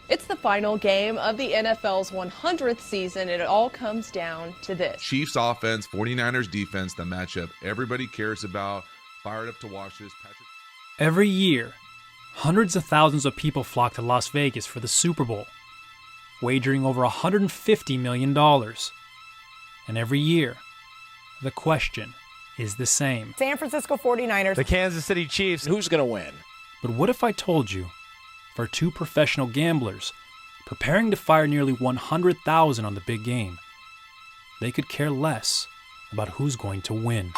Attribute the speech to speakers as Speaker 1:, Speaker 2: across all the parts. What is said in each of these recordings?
Speaker 1: It's the final game of the NFL's 100th season, and it all comes down to this.
Speaker 2: Chiefs offense, 49ers defense, the matchup everybody cares about. Fired up to watch this.
Speaker 3: Every year, hundreds of thousands of people flock to Las Vegas for the Super Bowl, wagering over $150 million. And every year, the question is the same.
Speaker 4: San Francisco 49ers.
Speaker 5: The Kansas City Chiefs.
Speaker 6: Who's going to win?
Speaker 3: But what if I told you, for two professional gamblers preparing to fire nearly $100,000 on the big game, they could care less about who's going to win?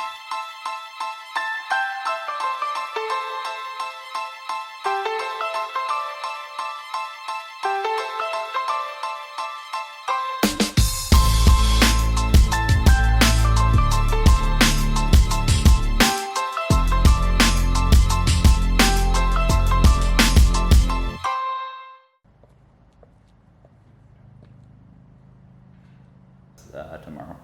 Speaker 7: Tomorrow.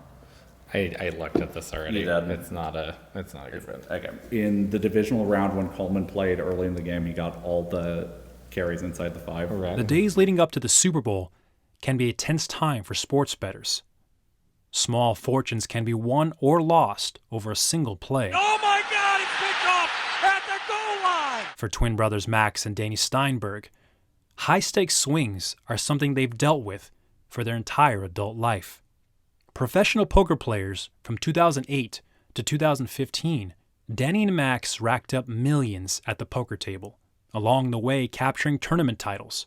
Speaker 8: I looked at this already.
Speaker 7: You did?
Speaker 8: It's not a good bet.
Speaker 7: Okay. In the divisional round, when Coleman played early in the game, he got all the carries inside the 5.
Speaker 8: Right.
Speaker 3: The days leading up to the Super Bowl can be a tense time for sports bettors. Small fortunes can be won or lost over a single play.
Speaker 5: Oh my God, it's picked off at the goal line!
Speaker 3: For twin brothers Max and Danny Steinberg, high-stakes swings are something they've dealt with for their entire adult life. Professional poker players from 2008 to 2015, Danny and Max racked up millions at the poker table, along the way capturing tournament titles,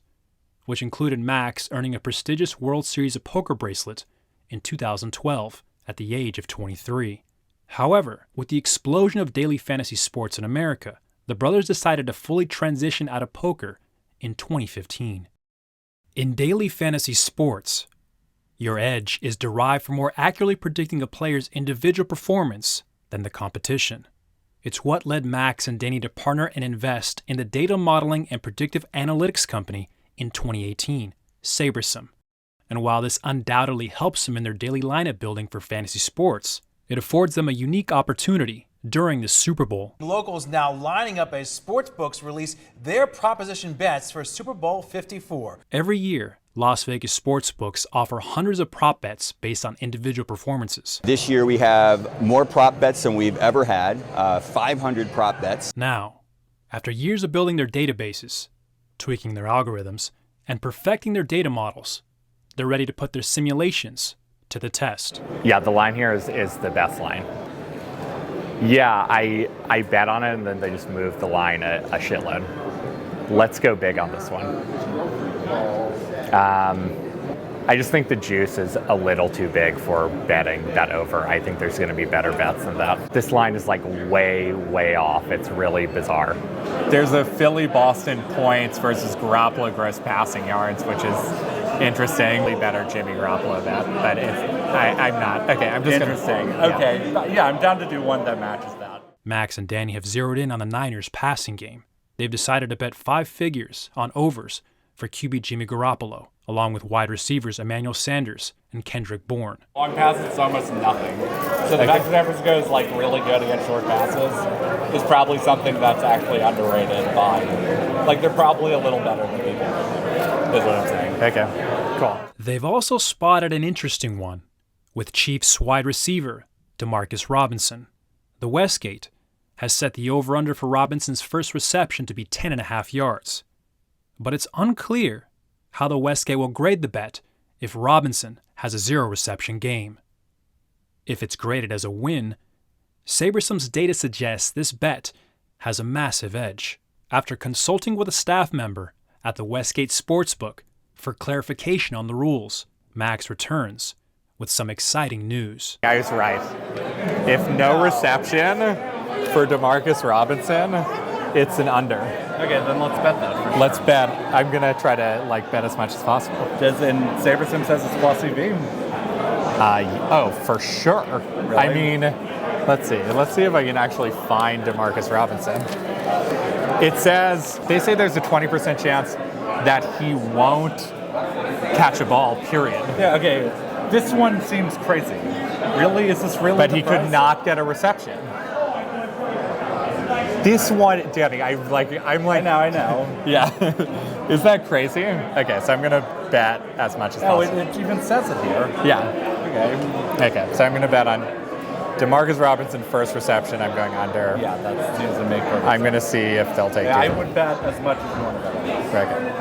Speaker 3: which included Max earning a prestigious World Series of Poker bracelet in 2012 at the age of 23. However, with the explosion of daily fantasy sports in America, the brothers decided to fully transition out of poker in 2015. In daily fantasy sports, your edge is derived from more accurately predicting a player's individual performance than the competition. It's what led Max and Danny to partner and invest in the data modeling and predictive analytics company in 2018, SaberSim. And while this undoubtedly helps them in their daily lineup building for fantasy sports, it affords them a unique opportunity during the Super Bowl.
Speaker 9: Locals now lining up as sportsbooks release their proposition bets for Super Bowl 54.
Speaker 3: Every year, Las Vegas sportsbooks offer hundreds of prop bets based on individual performances.
Speaker 10: This year we have more prop bets than we've ever had, 500 prop bets.
Speaker 3: Now, after years of building their databases, tweaking their algorithms, and perfecting their data models, they're ready to put their simulations to the test.
Speaker 8: Yeah, the line here is the best line. Yeah, I bet on it and then they just moved the line a shitload. Let's go big on this one. I just think the juice is a little too big for betting that over. I think there's going to be better bets than that. This line is like way, way off. It's really bizarre.
Speaker 11: There's a Philly-Boston points versus Garoppolo gross passing yards, which is interesting. Better Jimmy Garoppolo bet, but I'm not. Okay, I'm just
Speaker 7: Interesting. Okay, yeah, I'm down to do one that matches that.
Speaker 3: Max and Danny have zeroed in on the Niners' passing game. They've decided to bet 5 figures on overs for QB Jimmy Garoppolo, along with wide receivers Emmanuel Sanders and Kendrick Bourne.
Speaker 11: Long passes is almost nothing. So the fact that San Francisco is like really good against short passes is probably something that's actually underrated by, like they're probably a little better than people, is what I'm saying.
Speaker 8: Okay, cool.
Speaker 3: They've also spotted an interesting one with Chiefs wide receiver Demarcus Robinson. The Westgate has set the over-under for Robinson's first reception to be 10.5 yards. But it's unclear how the Westgate will grade the bet if Robinson has a 0-reception game. If it's graded as a win, SaberSim's data suggests this bet has a massive edge. After consulting with a staff member at the Westgate Sportsbook for clarification on the rules, Max returns with some exciting news.
Speaker 11: I was right. If no reception for Demarcus Robinson, it's an under.
Speaker 7: Okay, then let's bet that.
Speaker 11: Let's bet. I'm gonna try to bet as much as possible.
Speaker 7: SaberSim says it's plus EV.
Speaker 11: Oh, for sure.
Speaker 7: Really?
Speaker 11: I mean, let's see. Let's see if I can actually find Demarcus Robinson. They say there's a 20% chance that he won't catch a ball, period.
Speaker 7: Yeah, okay. This one seems crazy. Really? Is this really
Speaker 11: But
Speaker 7: the
Speaker 11: he
Speaker 7: price?
Speaker 11: could not get a reception.
Speaker 8: This one, Danny, I'm like.
Speaker 7: I know.
Speaker 8: Yeah. Is that crazy? Okay, so I'm gonna bet as much as possible.
Speaker 7: It even says it here.
Speaker 8: Yeah. Okay, so I'm gonna bet on DeMarcus Robinson first reception. I'm going under.
Speaker 7: Yeah, that seems to make perfect
Speaker 8: I'm gonna see if they'll take
Speaker 7: sense.
Speaker 8: two.
Speaker 7: I would bet as much as you want to bet on this.
Speaker 8: Okay.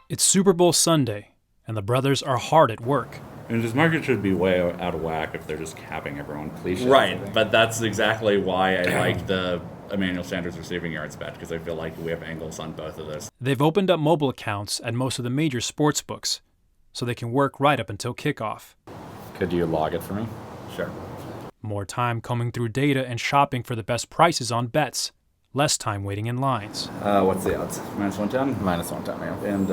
Speaker 3: It's Super Bowl Sunday, and the brothers are hard at work.
Speaker 7: And this market should be way out of whack if they're just capping everyone. Cliche.
Speaker 4: Right, but that's exactly why I like the Emmanuel Sanders receiving yards bet, because I feel like we have angles on both of this.
Speaker 3: They've opened up mobile accounts at most of the major sports books, so they can work right up until kickoff.
Speaker 7: Could you log it for me?
Speaker 4: Sure.
Speaker 3: More time combing through data and shopping for the best prices on bets. Less time waiting in lines.
Speaker 7: What's the odds? Minus 110?
Speaker 8: Minus 110, yeah.
Speaker 7: And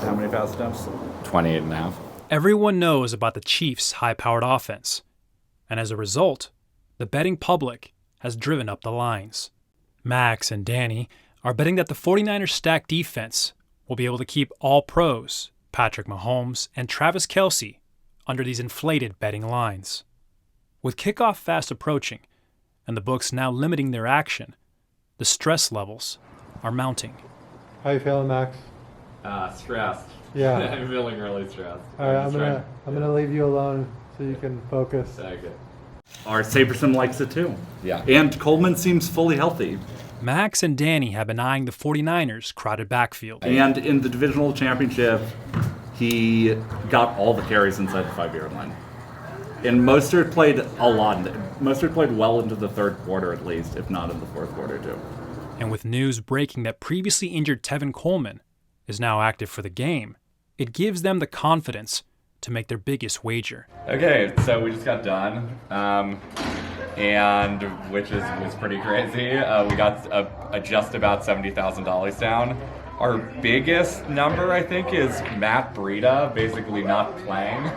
Speaker 7: how many pass attempts?
Speaker 8: 28.5.
Speaker 3: Everyone knows about the Chiefs' high-powered offense, and as a result, the betting public has driven up the lines. Max and Danny are betting that the 49ers' stacked defense will be able to keep all pros, Patrick Mahomes and Travis Kelce, under these inflated betting lines. With kickoff fast approaching, and the books now limiting their action, the stress levels are mounting.
Speaker 6: How you feeling, Max?
Speaker 11: Stressed.
Speaker 6: Yeah.
Speaker 11: I'm feeling really stressed.
Speaker 6: All right, I'm gonna leave you alone so you can focus.
Speaker 11: Second.
Speaker 7: Our SaberSim likes it too.
Speaker 8: Yeah.
Speaker 7: And Coleman seems fully healthy.
Speaker 3: Max and Danny have been eyeing the 49ers' crowded backfield.
Speaker 7: And in the divisional championship, he got all the carries inside the 5-yard line. And Mostert played a lot. Mostert played well into the third quarter at least, if not in the fourth quarter too.
Speaker 3: And with news breaking that previously injured Tevin Coleman is now active for the game, it gives them the confidence to make their biggest wager.
Speaker 11: Okay, so we just got done, and which was pretty crazy. We got just about $70,000 down. Our biggest number, I think, is Matt Breida basically not playing.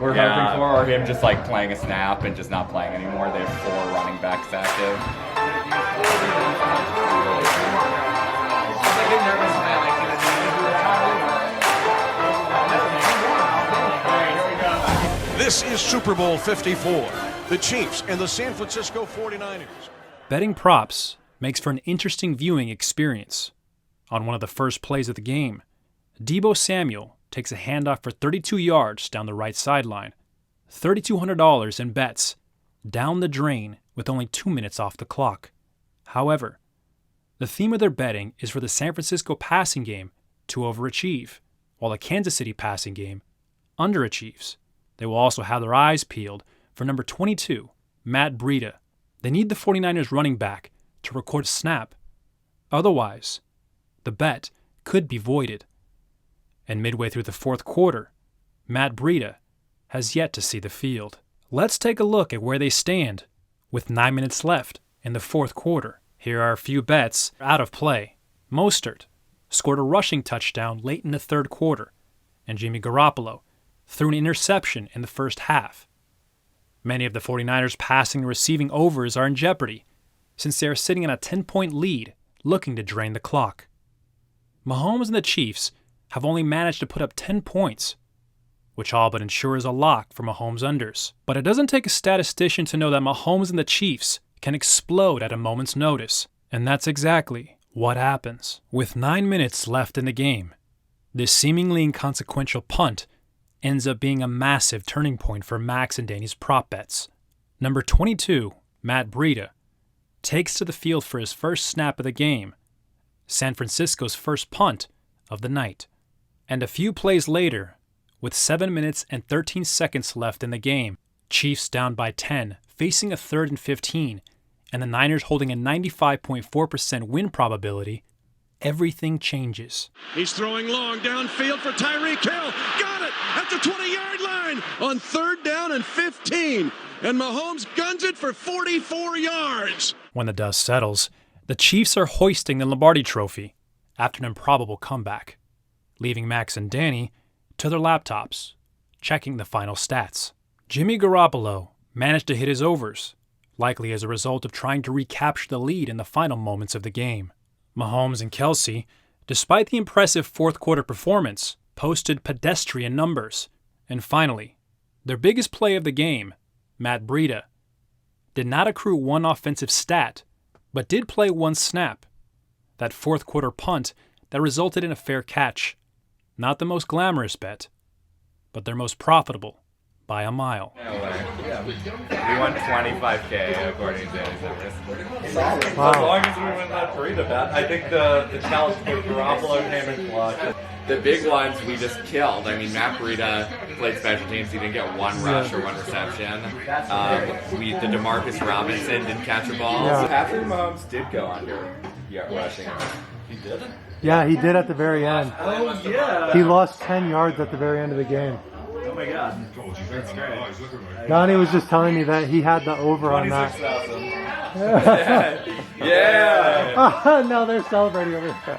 Speaker 11: We're hoping for, or him just like playing a snap and just not playing anymore. They have 4 running backs active.
Speaker 5: This is Super Bowl 54, the Chiefs and the San Francisco 49ers.
Speaker 3: Betting props makes for an interesting viewing experience. On one of the first plays of the game, Deebo Samuel takes a handoff for 32 yards down the right sideline. $3,200 in bets, down the drain with only 2 minutes off the clock. However, the theme of their betting is for the San Francisco passing game to overachieve, while the Kansas City passing game underachieves. They will also have their eyes peeled for number 22, Matt Breida. They need the 49ers running back to record a snap. Otherwise, the bet could be voided. And midway through the fourth quarter, Matt Breida has yet to see the field. Let's take a look at where they stand with 9 minutes left in the fourth quarter. Here are a few bets out of play. Mostert scored a rushing touchdown late in the third quarter, and Jimmy Garoppolo threw an interception in the first half. Many of the 49ers' passing and receiving overs are in jeopardy, since they are sitting in a 10-point lead, looking to drain the clock. Mahomes and the Chiefs have only managed to put up 10 points, which all but ensures a lock for Mahomes' unders. But it doesn't take a statistician to know that Mahomes and the Chiefs can explode at a moment's notice, and that's exactly what happens. With 9 minutes left in the game, this seemingly inconsequential punt ends up being a massive turning point for Max and Danny's prop bets. Number 22, Matt Breida, takes to the field for his first snap of the game, San Francisco's first punt of the night. And a few plays later, with 7 minutes and 13 seconds left in the game, Chiefs down by 10, facing a 3rd and 15, and the Niners holding a 95.4% win probability, everything changes.
Speaker 5: He's throwing long downfield for Tyreek Hill. Got it at the 20-yard line on 3rd down and 15. And Mahomes guns it for 44 yards.
Speaker 3: When the dust settles, the Chiefs are hoisting the Lombardi Trophy after an improbable comeback, leaving Max and Danny to their laptops, checking the final stats. Jimmy Garoppolo managed to hit his overs, likely as a result of trying to recapture the lead in the final moments of the game. Mahomes and Kelsey, despite the impressive fourth-quarter performance, posted pedestrian numbers. And finally, their biggest play of the game, Matt Breida, did not accrue one offensive stat, but did play one snap. That fourth-quarter punt that resulted in a fair catch. Not the most glamorous bet, but their most profitable by a mile.
Speaker 11: No way. Yeah. We won $25K according to Danny's numbers.
Speaker 6: Wow.
Speaker 11: As long as we win that Breida bet, I think the challenge for Garoppolo came in clutch. The big ones we just killed. I mean, Matt Breida played special teams. He didn't get one rush or one reception. The DeMarcus Robinson didn't catch a ball.
Speaker 6: Yeah.
Speaker 11: Patrick Mahomes did go under rushing. He did?
Speaker 6: Yeah, he did at the very end.
Speaker 11: Oh, yeah.
Speaker 6: He lost 10 yards at the very end of the game.
Speaker 11: Oh, my God. That's great.
Speaker 6: Donnie was just telling me that he had the over on that.
Speaker 11: 26,000. Yeah.
Speaker 6: No, they're celebrating over here.